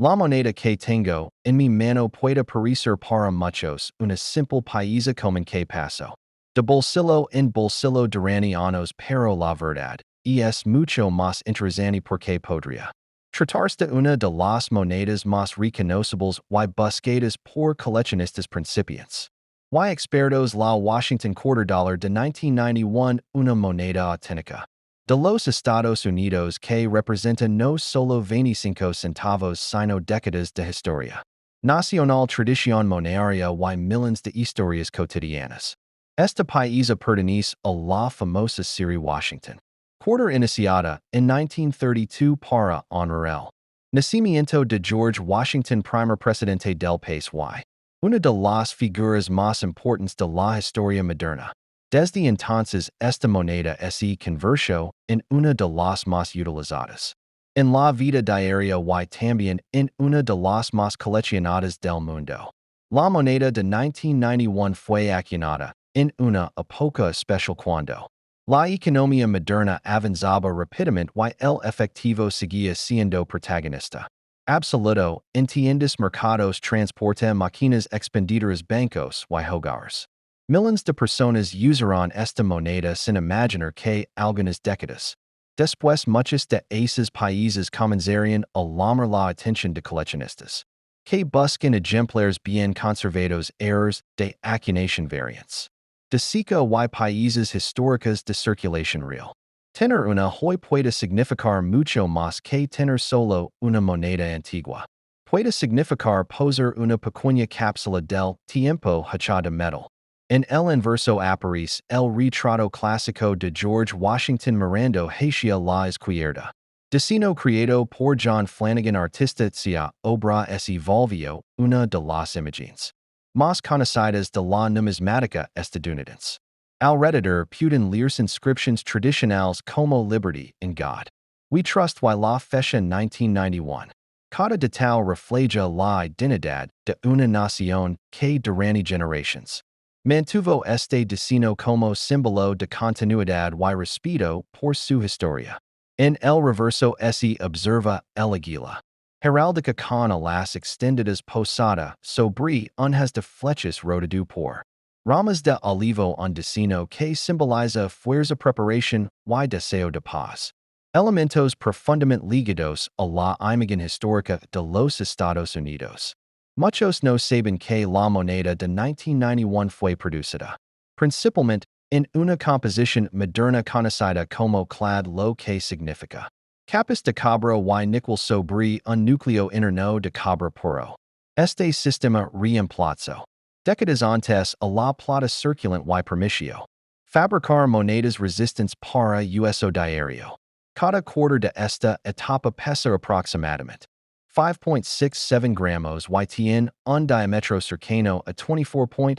La moneda que tengo en mi mano puede parecer para muchos una simple paisa como que paso. De bolsillo en bolsillo durante años, pero la verdad es mucho más interesante porque podría tratarse de una de las monedas más reconocibles y buscadas por coleccionistas principiantes. Y expertos la Washington quarter dollar de 1991, una moneda auténtica de los Estados Unidos que representa no solo 25 centavos sino décadas de historia nacional, tradición monetaria y millones de historias cotidianas. Esta paisa pertenece a la famosa serie Washington quarter, iniciada en 1932 para honrar el nacimiento de George Washington, primer presidente del país y una de las figuras más importantes de la historia moderna. Desde entonces, esta moneda se convirtió en una de las más utilizadas en la vida diaria y también en una de las más coleccionadas del mundo. La moneda de 1991 fue acuñada en una época especial cuando la economía moderna avanzaba rápidamente y el efectivo seguía siendo protagonista absoluto en tiendas, mercados, transporte, máquinas expendidoras, bancos y hogares. Millones de personas usaron esta moneda sin imaginar que algunas décadas después muchas de esas países comenzarían a llamar la atención de coleccionistas que buscan ejemplares bien conservados, errors de acuñación variantes de sigue y países históricos de circulación real. Tener una hoy puede significar mucho más que tener solo una moneda antigua. Puede significar poseer una pequeña cápsula del tiempo hecha de metal. En el inverso aparece el retrato clásico de George Washington mirando hacia la izquierda. Diseño creado por John Flanagan, artista cia obra se volvió una de las imágenes más conocidas de la numismática estadounidense. Alrededor pueden leerse inscriptions tradicionales como Liberty in God We Trust y la fecha 1991. Cada detalle refleja la identidad de una nación que durante generaciones mantuvo este diseño como símbolo de continuidad y respeto por su historia. En el reverso se observa el águila heráldica con alas extendidas posada sobre hojas de flechas rodado por ramas de olivo, un diseño que simboliza fuerza, preparación y deseo de paz. Elementos profundamente ligados a la imagen histórica de los Estados Unidos. Muchos no saben que la moneda de 1991 fue producida principalmente en una composición moderna conocida como clad, lo que significa capas de cobre y níquel sobre un núcleo interno de cobre puro. Este sistema reemplazó décadas antes a la plata circulante y permitió fabricar monedas resistentes para uso diario. Cada quarter de esta etapa pesa aproximadamente 5.67 gramos y tiene un diámetro cercano a 24.3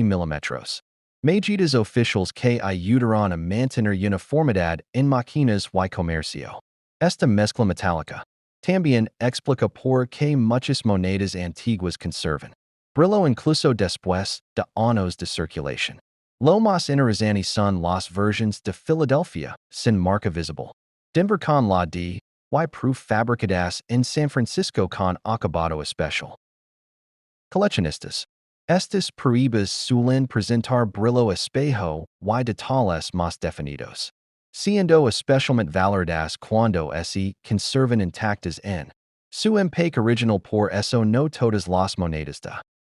milímetros. Medidas oficiales que ayudarán a mantener uniformidad en máquinas y comercio. Esta mezcla metálica también explica por qué muchas monedas antiguas conservan brillo incluso después de años de circulación. Lo más interesante son las versiones de Filadelfia sin marca visible, Denver con la D y proof fabricadas en San Francisco con acabado especial. Coleccionistas. Estas pruebas suelen presentar brillo espejo y detalles más definidos, siendo especialmente valoradas cuando se conservan intactas en su empaque original. Por eso no todas las monedas de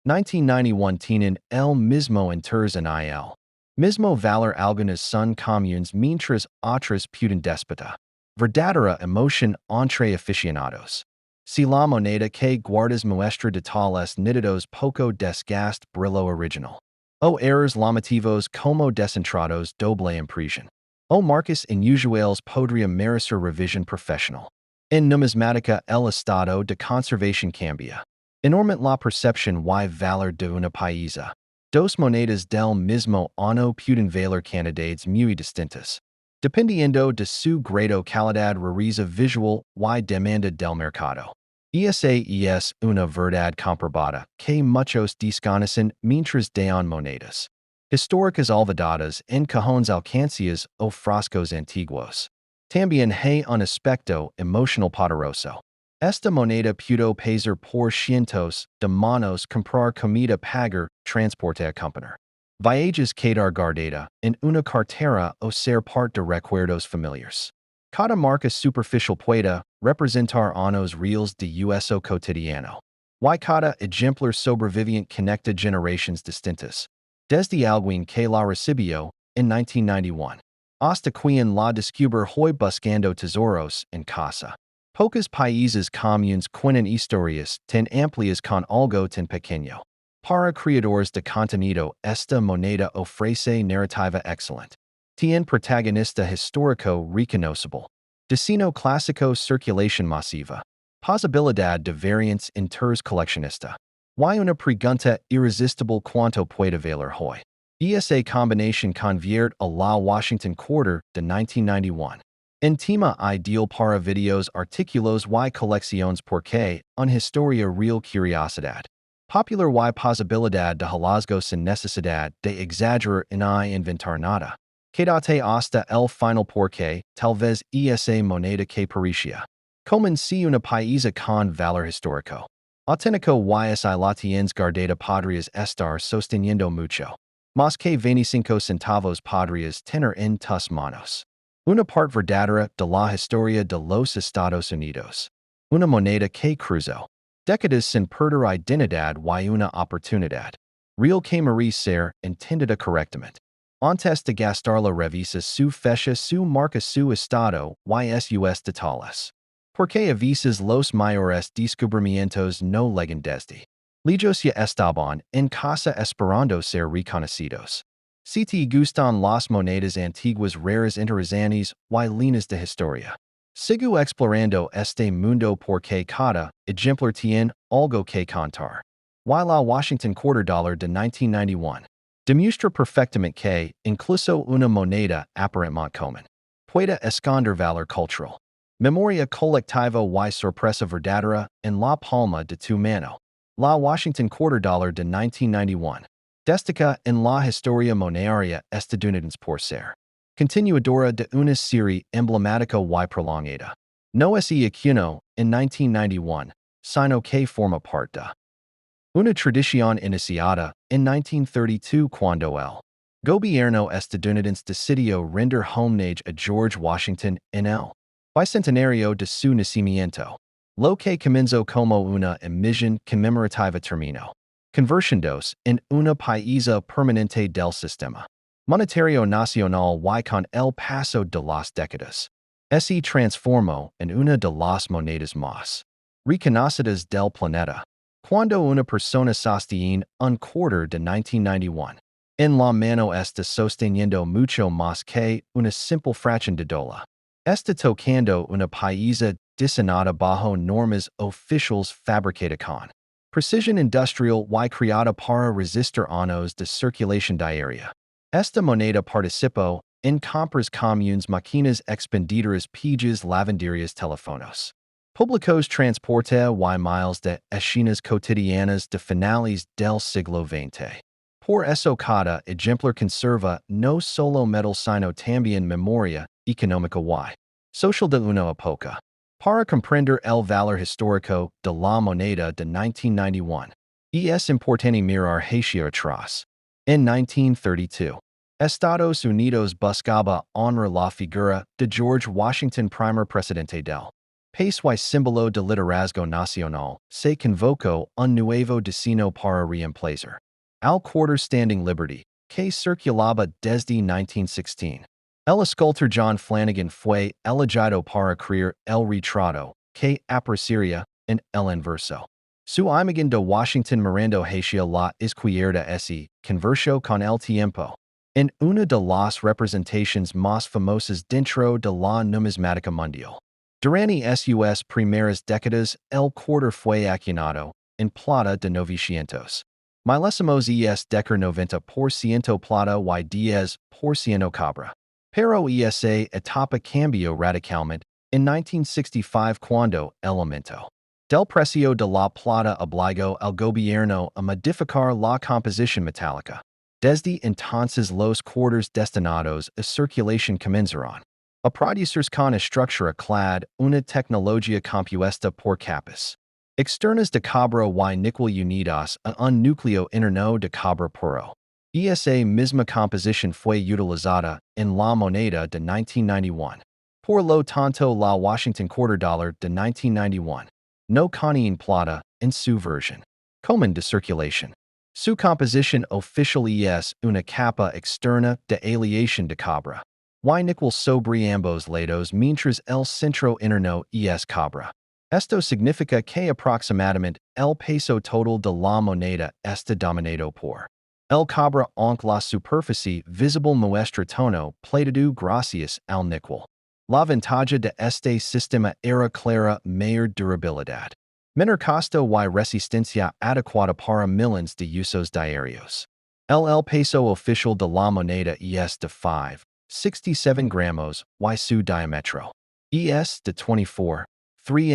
1991 tienen el mismo interés en el mismo valor. Algunas son comunes mientras otras pueden despertar verdadera emoción entre aficionados. Si la moneda que guardas muestra detalles nítidos, poco desgaste, brillo original, o errores llamativos como desentrados, doble impresión, o marcas inusuales, podría merecer revisión profesional. En numismática, el estado de conservación cambia enormemente la percepción y valor de una paisa. Dos monedas del mismo año pueden valer cantidades muy distintas, dependiendo de su grado, calidad, rareza visual y demanda del mercado. Esa es una verdad comprobada que muchos desconocen mientras dan monedas históricas olvidadas en cajones, alcancías o frascos antiguos. También hay un aspecto emocional poderoso. Esta moneda pudo pagar por cientos de manos comprar comida pagar transporte a comprar. Viajes quedar guardada en una cartera o ser parte de recuerdos familiares. Cada marca superficial puede representar años reales de uso cotidiano. Y cada ejemplar sobreviviente conecta generaciones distintas. Desde alguien que la recibió en 1991 hasta quien la descubre hoy buscando tesoros en casa. Pocos países comunes cuentan historias tan amplias con algo tan pequeño. Para creadores de contenido, esta moneda ofrece narrativa excelente. Tiene protagonista histórico reconocible. Destino clásico circulación masiva. Posibilidad de variance inters coleccionista. Y una pregunta irresistible cuánto puede valer hoy. Esa combinación convierte a la Washington Quarter de 1991 en tema ideal para videos artículos y colecciones porque una historia real curiosidad. Popular y posibilidad de hallazgo sin necesidad de exagerar ni inventar nada. Quédate hasta el final porque tal vez esa moneda que parecía como si una paisa con valor histórico. Auténtico y la tienes guardada podrías estar sosteniendo mucho. Más que 25 centavos podrías tener en tus manos. Una parte verdadera de la historia de los Estados Unidos. Una moneda que cruzó décadas sin perder identidad y una oportunidad real que merece ser entendida correctamente. Antes de gastarla revisa su fecha, su marca, su estado y sus detalles. Porque a veces los mayores descubrimientos no llegan desde lejos ya estaban en casa esperando ser reconocidos. Si te gustan las monedas antiguas raras interesantes y líneas de historia. Sigue explorando este mundo porque cada ejemplar tiene algo que contar. Y la Washington Quarter Dollar de 1991 demuestra perfectamente que, incluso una moneda aparentemente común, puede esconder valor cultural. Memoria colectiva y sorpresa verdadera en la palma de tu mano. La Washington Quarter Dollar de 1991 destaca en la historia monetaria estadounidense por ser continuadora de una serie emblemática y prolongada. No es icono en 1991, sino que forma parte de una tradición iniciada en 1932 cuando el gobierno estadounidense decidió render homenaje a George Washington en el bicentenario de su nacimiento, lo que comenzó como una emisión conmemorativa terminó convirtiéndose en una paisa permanente del sistema monetario nacional y con el paso de las décadas. Se transformó en una de las monedas más reconocidas del planeta. Cuando una persona sostiene un quarter de 1991, en la mano está sosteniendo mucho más que una simple fracción de dólar. Está tocando una paisa diseñada bajo normas oficiales fabricada con precision industrial y creada para resistir años de circulación diaria. Esta moneda participó en compras comunes, máquinas expendidoras, pages, lavanderias, teléfonos públicos, transporte y miles de escenas cotidianas de finales del siglo XX. Por eso cada ejemplar conserva no solo metal sino también memoria económica y social de una época. Para comprender el valor histórico de la moneda de 1991, es importante mirar hacia atrás. En 1932, Estados Unidos buscaba honrar la figura de George Washington, primer presidente del país y símbolo de liderazgo nacional. Se convocó un nuevo destino para reemplazar al quarter standing liberty, que circulaba desde 1916. El escultor John Flanagan fue elegido para crear el retrato, que aparecería en el inverso. Su imagen de Washington mirando hacia la izquierda se convirtió con el tiempo en una de las representaciones más famosas dentro de la numismática mundial. Durante sus primeras décadas, el quarter fue acuñado en plata de 900 milésimos decker 90% plata y 10% cobre. Pero esa etapa cambió radicalmente en 1965 cuando el aumento del precio de la plata obligó al gobierno a modificar la composición metálica. Desde entonces los quarters destinados a circulación comenzaron A producers con estructura clad una tecnología compuesta por capas externas de cabra y níquel unidas a un núcleo interno de cabra puro. Esa misma composición fue utilizada en la moneda de 1991. Por lo tanto, la Washington quarter dollar de 1991 no contiene plata en su versión común de circulación. Su composición oficial es una capa externa de aleación de cabra y níquel sobre ambos lados mientras el centro interno es cabra. Esto significa que aproximadamente el peso total de la moneda está dominado por el cabra aunque la superficie visible muestra tono platado gracias al níquel. La ventaja de este sistema era clara mayor durabilidad, menor costo y resistencia adecuada para millones de usos diarios. El peso oficial de la moneda es de 5,67 gramos y su diámetro es de 24,3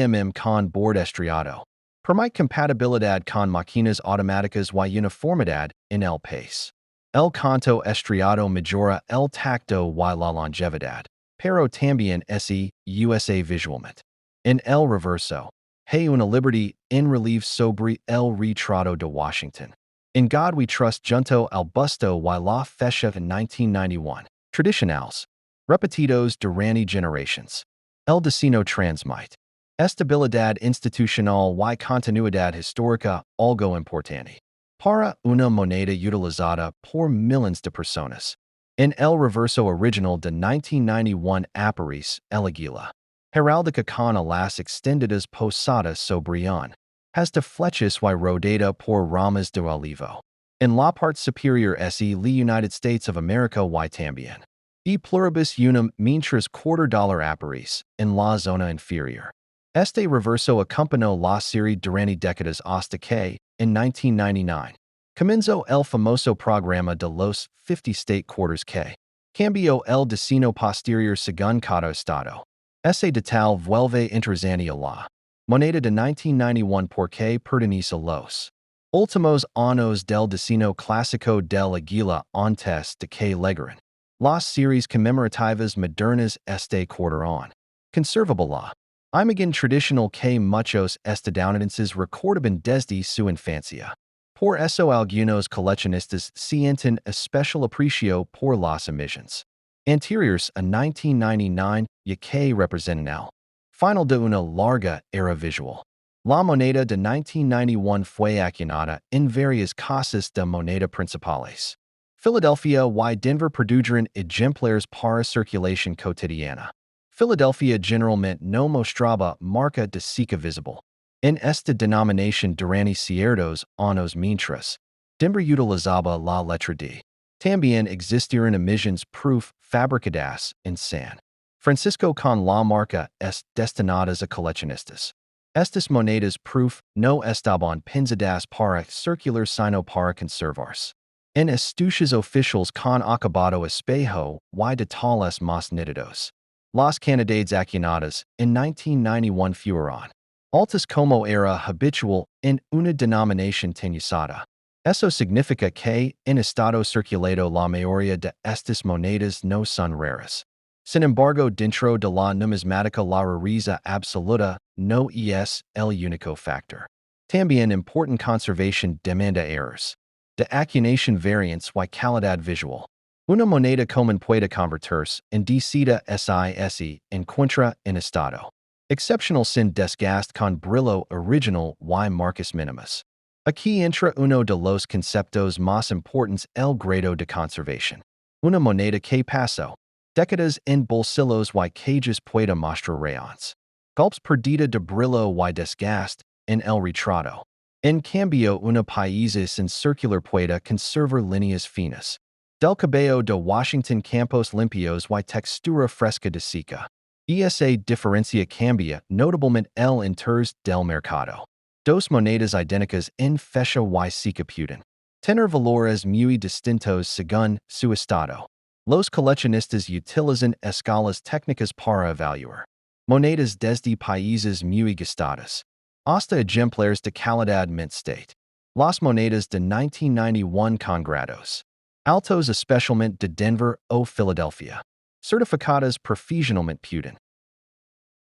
mm con borde estriado. Permite compatibilidad con máquinas automáticas y uniformidad en el país. El canto estriado mejora el tacto y la longevidad, pero también se usa visualmente. En el reverso, hay una liberty en relieve sobre el retrato de Washington. In God We Trust junto al busto y la fecha en 1991. Tradicionales. Repetidos durante generations. El destino transmite. Estabilidad institucional y continuidad histórica, algo importante. Para una moneda utilizada por millones de personas. En el reverso original de 1991 aparece el águila. Heráldica con alas extendidas posadas sobre un. Hasta flechas y rodeada por ramas de olivo. En la parte superior se le United States of America y también. E pluribus unum mientras quarter dollar aparece en la zona inferior. Este reverso acompañó la serie durante décadas hasta que, en 1999, comenzó el famoso programa de los 50 state quarters que cambió el destino posterior según cada estado. Ese detal vuelve interesante a la moneda de 1991 porque pertenece a los últimos años del destino clásico del águila antes de que llegaran las series conmemorativas modernas este quarter on. Conservable la imagen tradicional que muchos estadounidenses recordaban desde su infancia. Por eso algunos coleccionistas sienten especial aprecio por las imágenes anteriores a 1999 y que representan el final de una larga era visual. La moneda de 1991 fue acuñada en varias casas de moneda principales. Philadelphia y Denver produjeron ejemplares para circulación cotidiana. Philadelphia generalmente no mostraba marca de seca visible. En esta denominación durante ciertos años mientras Denver utilizaba la letra D. También existieron imágenes proof fabricadas en San Francisco con la marca es destinadas a coleccionistas. Estas monedas proof no estaban pensadas para circular sino para conservarse. En estuches oficiales con acabado espejo y detalles más nítidos. Las cantidades acuñadas en 1991 fueron altas como era habitual en una denominación teñusada. Eso significa que en estado circulado la mayoría de estas monedas no son raras. Sin embargo, dentro de la numismática la rareza absoluta no es el único factor. También important conservation demanda errors de acuñación variance y calidad visual. Una moneda común puede convertirse en decida se encuentra en estado exceptional sin desgaste con brillo original y marcas mínimas. Aquí entra uno de los conceptos más importantes, el grado de conservación. Una moneda que pasó décadas en bolsillos y cajas puede mostrar rayones. Golpes perdida de brillo y desgaste en el retrato. En cambio, una pieza sin circular puede conservar líneas finas. Del cabello de Washington campos limpios y textura fresca de seca. Esa diferencia cambia notablemente el interés del mercado. Dos monedas idénticas en fecha y seca pueden tener valores muy distintos según su estado. Los coleccionistas utilizan escalas técnicas para evaluar monedas desde países muy gastadas hasta ejemplares de calidad mint state. Las monedas de 1991 con grados altos especialmente de Denver o Philadelphia certificadas profissionalmente pueden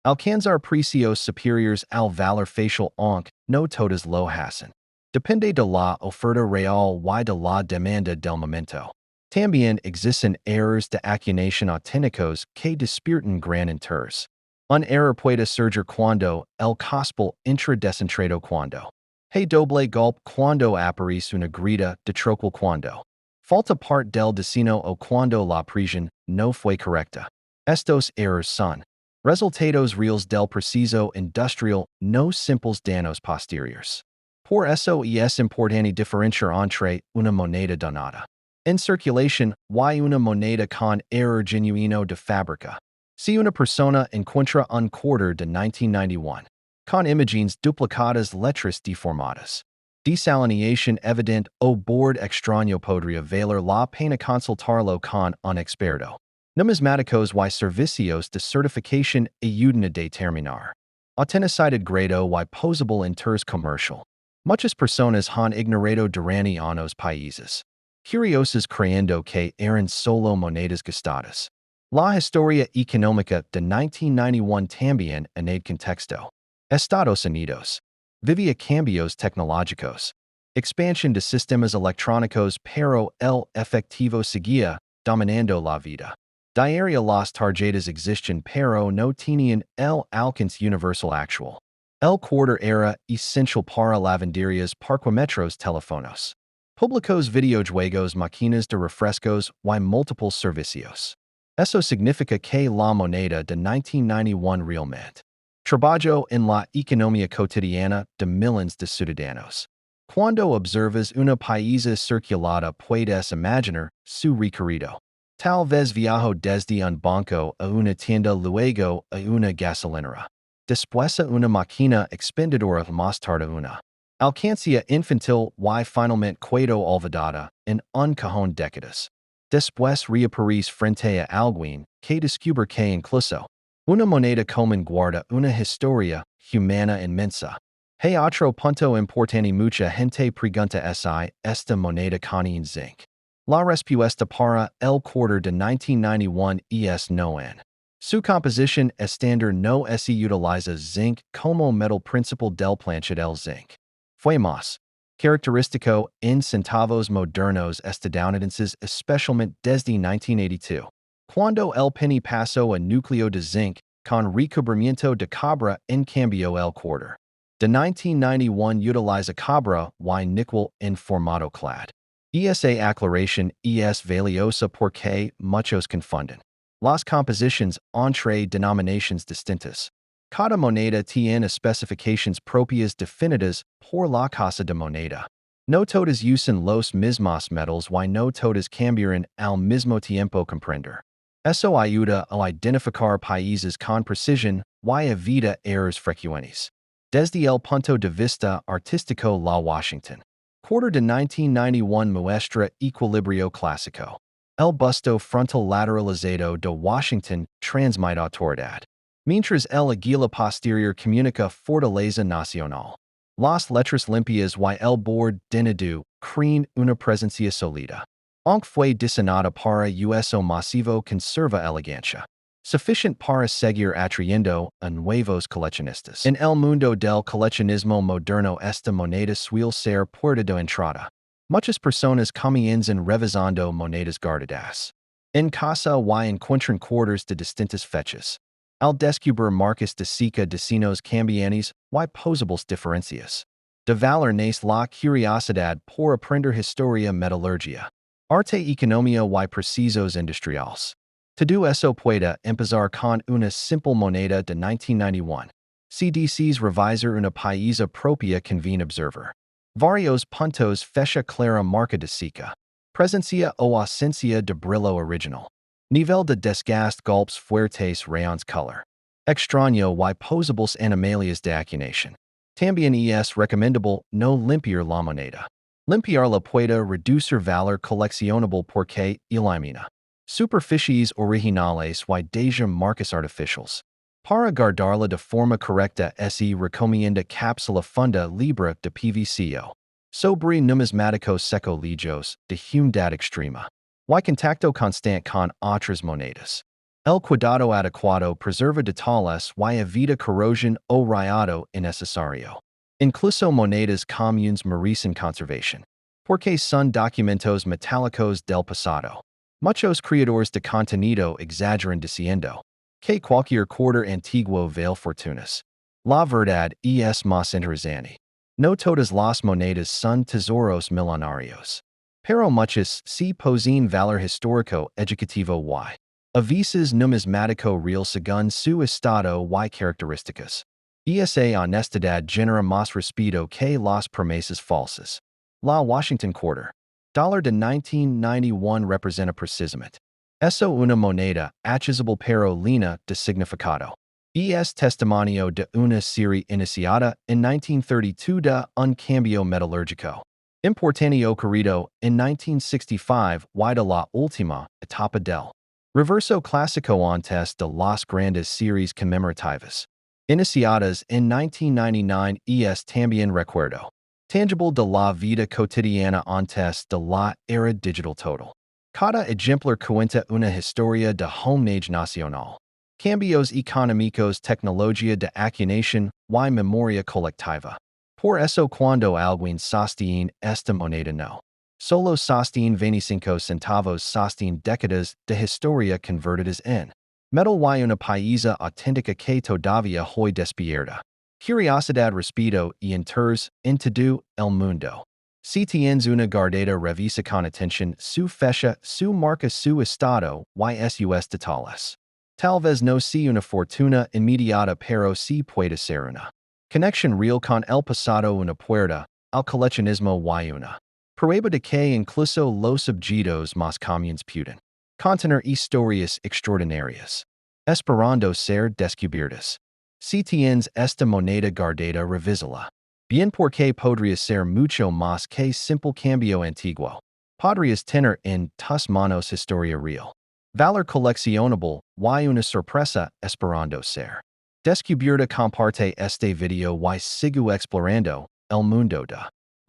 alcanzar precios superiores al valor facial aunque no todas lo hacen. Depende de la oferta real y de la demanda del momento. También existen errores de acuñación auténticos que despiertan gran interés. Un error puede surgir cuando el gospel entra descentrado cuando hey doble golpe cuando aparece una grita de trocal cuando falta parte del destino o cuando la presión no fue correcta. Estos errores son resultados reales del proceso industrial, no simples danos posteriores. Por eso es importante diferenciar entre una moneda donada en circulación y una moneda con error genuino de fábrica. Si una persona encuentra un quarter de 1991 con imágenes duplicadas, letras deformadas, desalineación evidente o borde extraño, podría valer la pena consultarlo con un experto. Numismáticos y servicios de certificación ayudan a determinar autenticidad grado y posible interés comercial. Muchas personas han ignorado durante años países curiosas creyendo que eran solo monedas gastadas. La historia económica de 1991 también en el contexto. Estados Unidos vivía cambios tecnológicos, expansión de sistemas electrónicos, pero el efectivo seguía dominando la vida diaria. Las tarjetas existían pero no tenían el alcance universal actual. El quarter era esencial para lavanderias, parquímetros, teléfonos públicos, videojuegos, máquinas de refrescos y múltiples servicios. Eso significa que la moneda de 1991 realmente trabajó en la economía cotidiana de millones de ciudadanos. Cuando observas una paisa circulada puedes imaginar su recorrido. Tal vez viajó desde un banco a una tienda, luego a una gasolinera, después a una máquina expendedora, más tarde una alcancía infantil y finalmente quedó olvidada en un cajón décadas. Después reaparece frente a alguien que descubre que incluso una moneda común guarda una historia humana inmensa. Hay otro punto importante, mucha gente pregunta si esta moneda contiene zinc. La respuesta para el quarter de 1991 es no en. Su composición estándar no se utiliza zinc como metal principal del plancha. El zinc fue más característico en centavos modernos estadounidenses, especialmente desde 1982, cuando el penny pasó a núcleo de zinc con recubrimiento de cobre. En cambio, el quarter de 1991 utiliza cobre y níquel en formato clad. Esa aclaración es valiosa porque muchos confunden las composiciones entre denominaciones distintas. Cada moneda tiene especificaciones propias definidas por la casa de moneda. No todas usan los mismos metals y no todas cambiarán al mismo tiempo. Comprender eso ayuda a identificar países con precisión y evita errores frecuentes. Desde el punto de vista artístico, la Washington quarter de 1991 muestra equilibrio clásico. El busto frontal lateralizado de Washington transmite autoridad, mientras el águila posterior comunica fortaleza nacional. Las letras limpias y el borde denado crean una presencia sólida. Aunque fue diseñada para uso masivo, conserva elegancia suficiente para seguir atrayendo a nuevos coleccionistas. En el mundo del coleccionismo moderno, esta moneda suele ser puerta de entrada. Muchas personas comienzan revisando monedas guardadas en casa y encuentran quarters de distintas fechas. Al descubrir marcas de seca de signos cambiantes y posibles diferencias de valor, nace la curiosidad por aprender historia, metalurgia, arte, economía y procesos industriales. Todo eso puede empezar con una simple moneda de 1991. CDC's revisar una paisa propia conviene observar varios puntos: fecha clara, marca de seca, presencia o ausencia de brillo original, nivel de desgaste, golpes fuertes, rayons, color extraño y posibles anomalias de acuñación. También es recomendable no limpiar la moneda. Limpiarla puede reducir valor coleccionable porque elimina superficies originales y deja marcas artificiales. Para guardarla de forma correcta se recomienda cápsula funda libre de PVCO, sobre numismáticos seco lijos de humedad extrema y contacto constante con otras monedas. El cuidado adecuado preserva de tales y evita corrosión o rayado innecesario. Incluso monedas comunes merecen conservación, porque son documentos metálicos del pasado. Muchos creadores de contenido exageran diciendo que cualquier quarter antiguo vale fortunas. La verdad es más interesante. No todas las monedas son tesoros millenarios. Pero muchas sí poseen valor histórico educativo y a veces numismático real según su estado y características. Esa honestidad genera más respeto que las promesas falsas. La Washington Quarter. Dollar de 1991 representa precisamente eso, una moneda accesible pero llena de significado. Es testimonio de una serie iniciada en 1932 de un cambio metalúrgico importante ocurrido en 1965 y de la última etapa del reverso clásico antes de las grandes series conmemorativas iniciadas en 1999. Es también recuerdo tangible de la vida cotidiana antes de la era digital total. Cada ejemplar cuenta una historia de homage nacional. Cambios económicos, tecnología de acumulación y memoria colectiva. Por eso cuando alguien sostiene esta moneda no solo sostiene 25 centavos, sostiene décadas de historia convertidas en metal y una paisa auténtica que todavía hoy despierta curiosidad, respeto y interés en todo el mundo. Si tienes una guardada, revisa con atención su fecha, su marca, su estado y sus detalles. Tal vez no sea una fortuna inmediata, pero sí puede ser una conexión real con el pasado, una puerta al coleccionismo y una prueba de que incluso los objetos más comunes pueden contener historias extraordinarias, esperando ser descubiertas. Si tienes esta moneda guardada, revísala bien, porque podría ser mucho más que simple cambio antiguo. Podrías tener en tus manos historia real, valor coleccionable y una sorpresa esperando ser descubierta. Comparte este video y sigue explorando el mundo de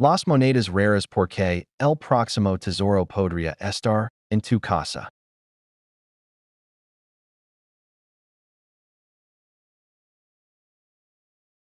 las monedas raras, porque el próximo tesoro podría estar en tu casa.